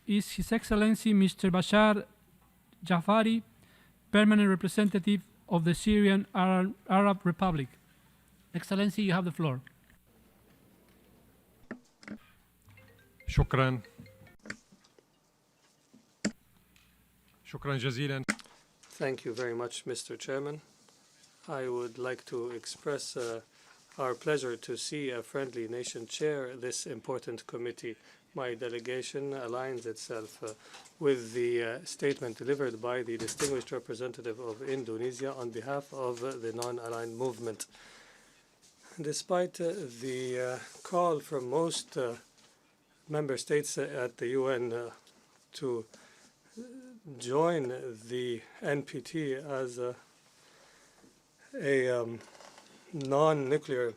is His Excellency Mr. Bashar Ja'afari, Permanent Representative of the Syrian Arab Republic. Excellency, you have the floor. شكرا جزيلا. Thank you very much, Mr. Chairman. I would like to express our pleasure to see a friendly nation chair this important committee. My delegation aligns itself with the statement delivered by the distinguished representative of Indonesia on behalf of the non-aligned movement. Despite the call from most member states at the UN to join the NPT as a non-nuclear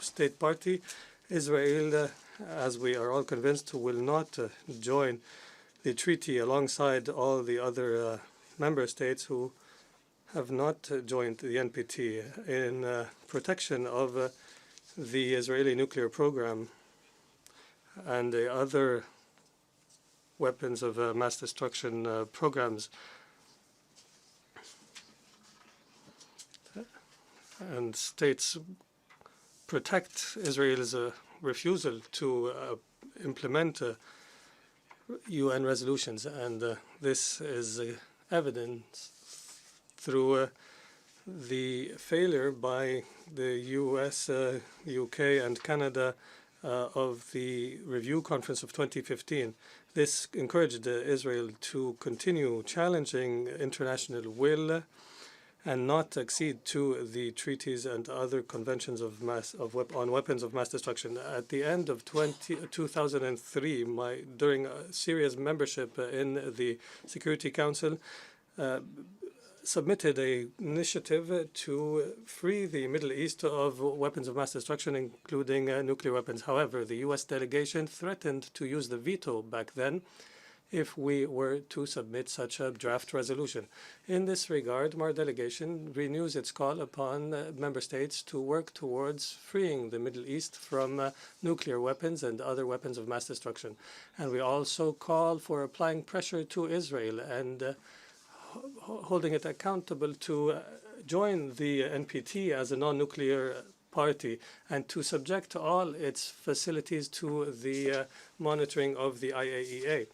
state party, Israel, as we are all convinced, will not join the treaty alongside all the other member states who have not joined the NPT in protection of the Israeli nuclear program and the other weapons of mass destruction programs. And states protect Israel's refusal to implement UN resolutions. And this is evident through the failure by the US, UK, and Canada of the review conference of 2015. This encouraged Israel to continue challenging international will and not accede to the treaties and other conventions on weapons of mass destruction. At the end of 2003, during Syria's membership in the Security Council, submitted an initiative to free the Middle East of weapons of mass destruction, including nuclear weapons. However, the U.S. delegation threatened to use the veto back then if we were to submit such a draft resolution. In this regard, our delegation renews its call upon member states to work towards freeing the Middle East from nuclear weapons and other weapons of mass destruction. And we also call for applying pressure to Israel and holding it accountable to join the NPT as a non-nuclear party and to subject all its facilities to the monitoring of the IAEA.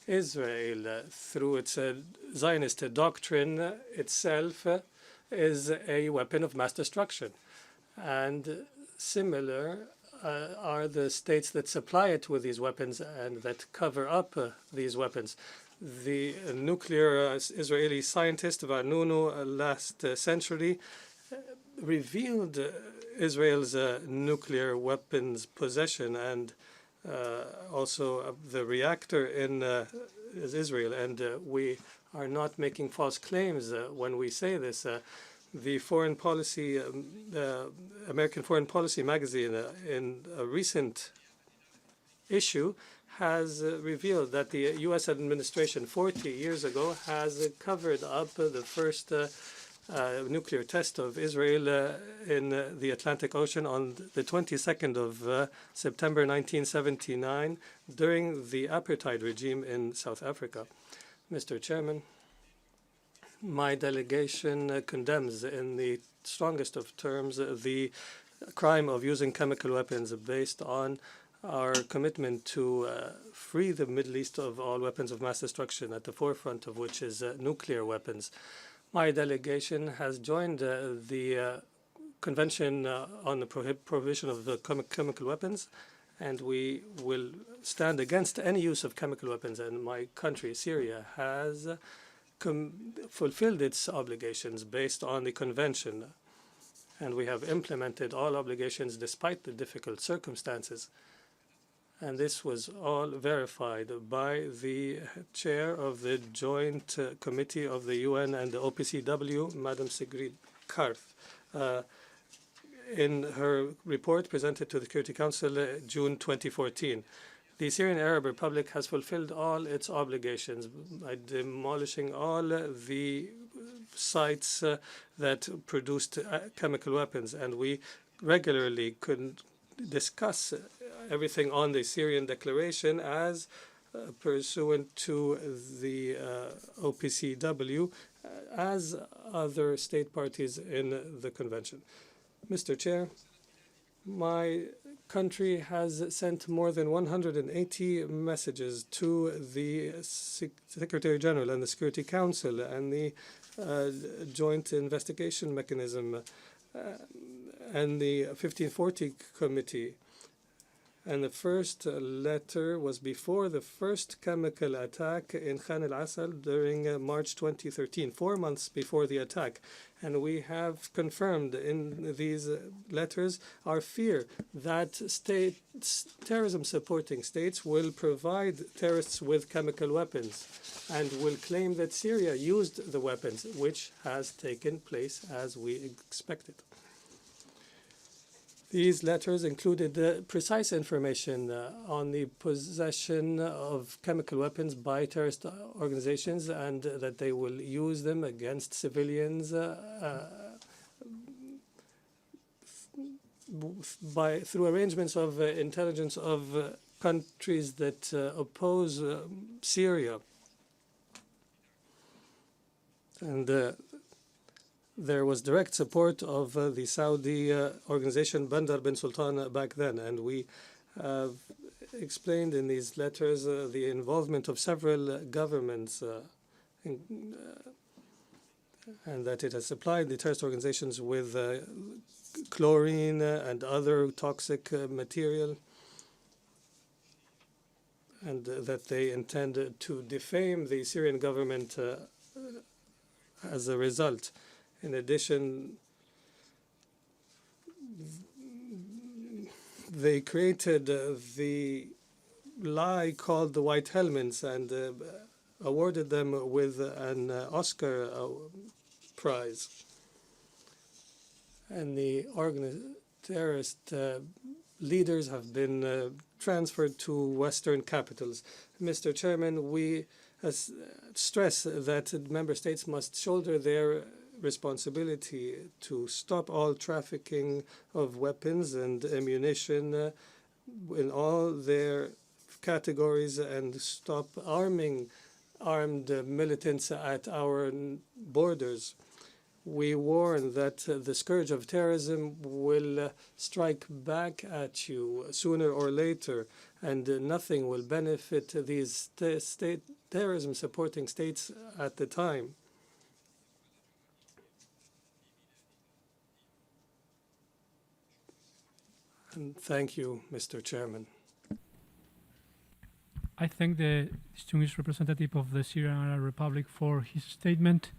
Israel, through its Zionist doctrine itself, is a weapon of mass destruction. And similar are the states that supply it with these weapons and that cover up these weapons. The nuclear Israeli scientist Vanunu last century revealed Israel's nuclear weapons possession and also the reactor in Israel. And we are not making false claims when we say this. The foreign policy, American Foreign Policy magazine, in a recent issue, has revealed that the U.S. administration 40 years ago has covered up the first nuclear test of Israel in the Atlantic Ocean on the 22nd of September 1979 during the apartheid regime in South Africa. Mr. Chairman, my delegation condemns in the strongest of terms the crime of using chemical weapons based on our commitment to free the Middle East of all weapons of mass destruction, at the forefront of which is nuclear weapons. My delegation has joined the Convention on the Prohibition of Chemical Weapons, and we will stand against any use of chemical weapons. And my country, Syria, has fulfilled its obligations based on the Convention, and we have implemented all obligations despite the difficult circumstances. And this was all verified by the chair of the Joint Committee of the UN and the OPCW, Madam Sigrid Karth, in her report presented to the Security Council June 2014. The Syrian Arab Republic has fulfilled all its obligations by demolishing all the sites that produced chemical weapons, and we regularly could discuss everything on the Syrian declaration as pursuant to the OPCW as other state parties in the convention. Mr. Chair, my country has sent more than 180 messages to the Secretary General and the Security Council and the Joint Investigation Mechanism and the 1540 Committee. And the first letter was before the first chemical attack in Khan al-Assal during March 2013, 4 months before the attack. And we have confirmed in these letters our fear that terrorism-supporting states will provide terrorists with chemical weapons and will claim that Syria used the weapons, which has taken place as we expected. These letters included precise information on the possession of chemical weapons by terrorist organizations and that they will use them against civilians through arrangements of intelligence of countries that oppose Syria. And there was direct support of the Saudi organization Bandar bin Sultan back then, and we have explained in these letters the involvement of several governments and that it has supplied the terrorist organizations with chlorine and other toxic material, and that they intend to defame the Syrian government as a result. In addition, they created the lie called the White Helmets and awarded them with an Oscar prize. And the terrorist leaders have been transferred to Western capitals. Mr. Chairman, we stress that member states must shoulder their responsibility to stop all trafficking of weapons and ammunition in all their categories and stop arming armed militants at our borders. We warn that the scourge of terrorism will strike back at you sooner or later, and nothing will benefit these terrorism-supporting states at the time. And thank you, Mr. Chairman. I thank the distinguished representative of the Syrian Arab Republic for his statement.